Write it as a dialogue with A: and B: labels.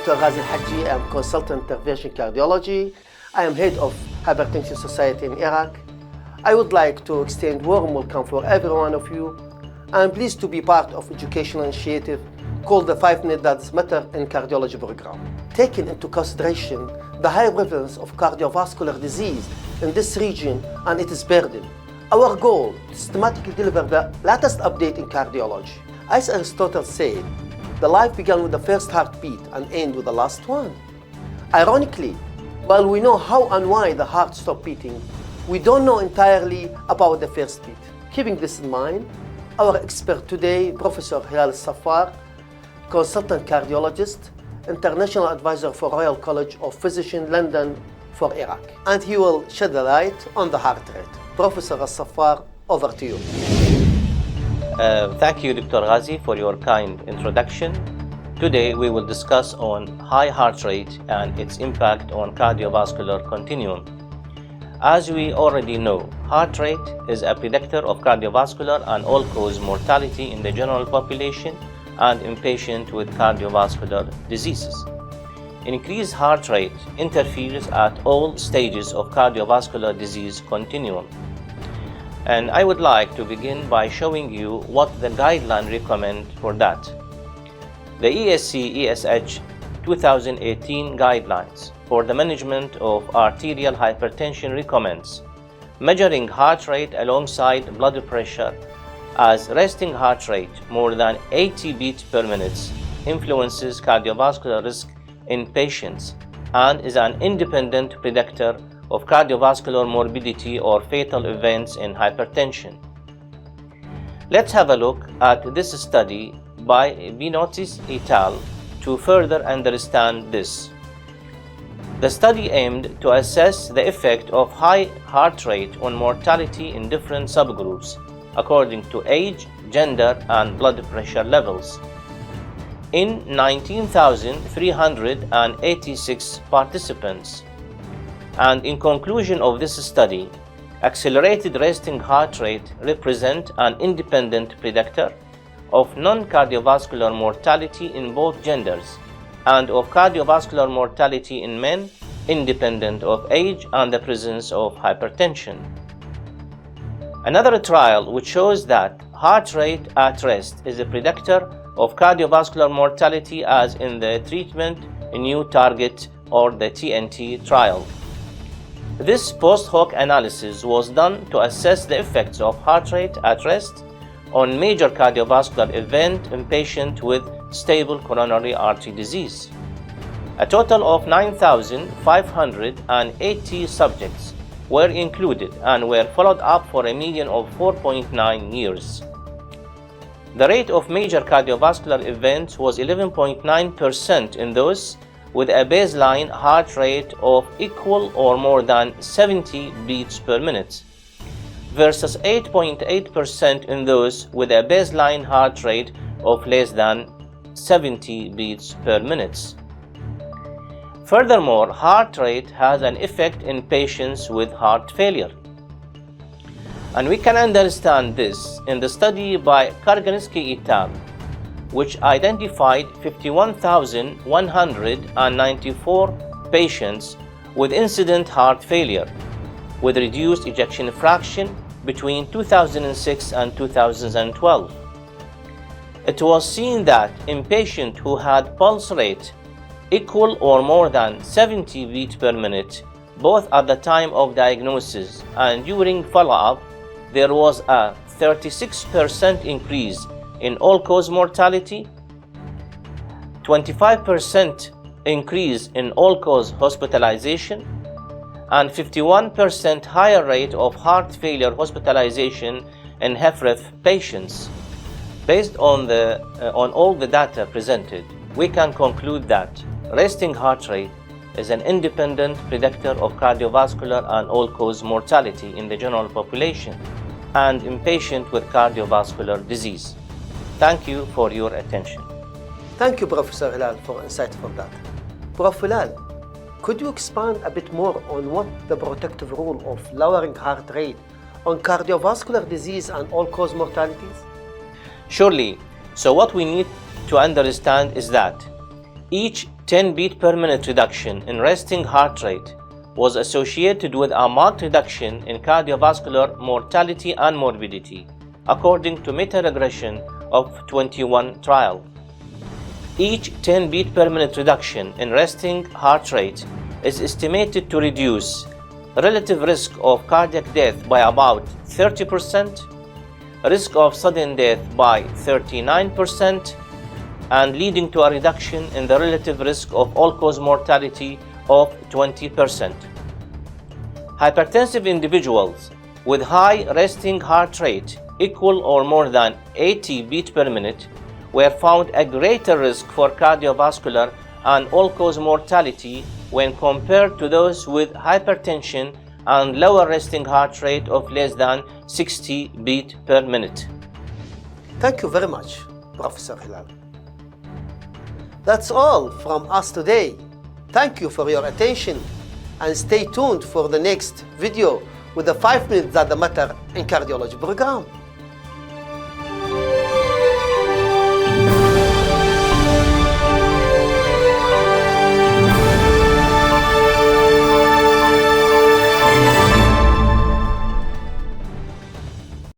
A: Dr. Ghazi Al-Haji. I am consultant intervention cardiology. I am head of Hypertension Society in Iraq. I would like to extend warm welcome for every one of you. I am pleased to be part of educational initiative called the 5 Minutes That Matter in Cardiology program. Taking into consideration the high prevalence of cardiovascular disease in this region and its burden, our goal is to systematically deliver the latest update in cardiology. As Aristotle said, the life began with the first heartbeat and ends with the last one. Ironically, while we know how and why the heart stopped beating, we don't know entirely about the first beat. Keeping this in mind, our expert today, Professor Hilal Al-Saffar, consultant cardiologist, international advisor for Royal College of Physicians, London for Iraq, and he will shed a light on the heart rate. Professor Al-Saffar, over to you.
B: Thank you, Dr. Ghazi, for your kind introduction. Today we will discuss on high heart rate and its impact on cardiovascular continuum. As we already know, heart rate is a predictor of cardiovascular and all-cause mortality in the general population and in patients with cardiovascular diseases. Increased heart rate interferes at all stages of cardiovascular disease continuum. And I would like to begin by showing you what the guideline recommend for that. The ESC/ESH 2018 guidelines for the management of arterial hypertension recommends measuring heart rate alongside blood pressure, as resting heart rate more than 80 beats per minute influences cardiovascular risk in patients and is an independent predictor of cardiovascular morbidity or fatal events in hypertension. Let's have a look at this study by Binotis et al. To further understand this. The study aimed to assess the effect of high heart rate on mortality in different subgroups according to age, gender, and blood pressure levels in 19,386 participants. And in conclusion of this study, accelerated resting heart rate represent an independent predictor of non-cardiovascular mortality in both genders and of cardiovascular mortality in men independent of age and the presence of hypertension. Another trial which shows that heart rate at rest is a predictor of cardiovascular mortality, as in the treatment new target or the TNT trial. This post-hoc analysis was done to assess the effects of heart rate at rest on major cardiovascular event in patients with stable coronary artery disease. A total of 9,580 subjects were included and were followed up for a median of 4.9 years. The rate of major cardiovascular events was 11.9% in those with a baseline heart rate of equal or more than 70 beats per minute, versus 8.8% in those with a baseline heart rate of less than 70 beats per minute. Furthermore, heart rate has an effect in patients with heart failure. And we can understand this in the study by Cardiology et al., which identified 51,194 patients with incident heart failure with reduced ejection fraction between 2006 and 2012. It was seen that in patients who had pulse rate equal or more than 70 beats per minute, both at the time of diagnosis and during follow-up, there was a 36% increase in all-cause mortality, 25% increase in all-cause hospitalization, and 51% higher rate of heart failure hospitalization in HFrEF patients. Based on all the data presented, we can conclude that resting heart rate is an independent predictor of cardiovascular and all-cause mortality in the general population and in patients with cardiovascular disease. Thank you for your attention.
A: Thank you, Professor Hilal, for insightful data. Prof. Hilal, could you expand a bit more on what the protective role of lowering heart rate on cardiovascular disease and all-cause mortalities?
B: Surely. So what we need to understand is that each 10 beat per minute reduction in resting heart rate was associated with a marked reduction in cardiovascular mortality and morbidity, according to meta-regression of 21 trials. Each 10 beat per minute reduction in resting heart rate is estimated to reduce relative risk of cardiac death by about 30%, risk of sudden death by 39%, and leading to a reduction in the relative risk of all-cause mortality of 20%. Hypertensive individuals with high resting heart rate equal or more than 80 beats per minute were found at greater risk for cardiovascular and all-cause mortality when compared to those with hypertension and lower resting heart rate of less than 60 beats per minute.
A: Thank you very much, Professor Hilal. That's all from us today. Thank you for your attention and stay tuned for the next video with the 5 minutes that matter in cardiology program.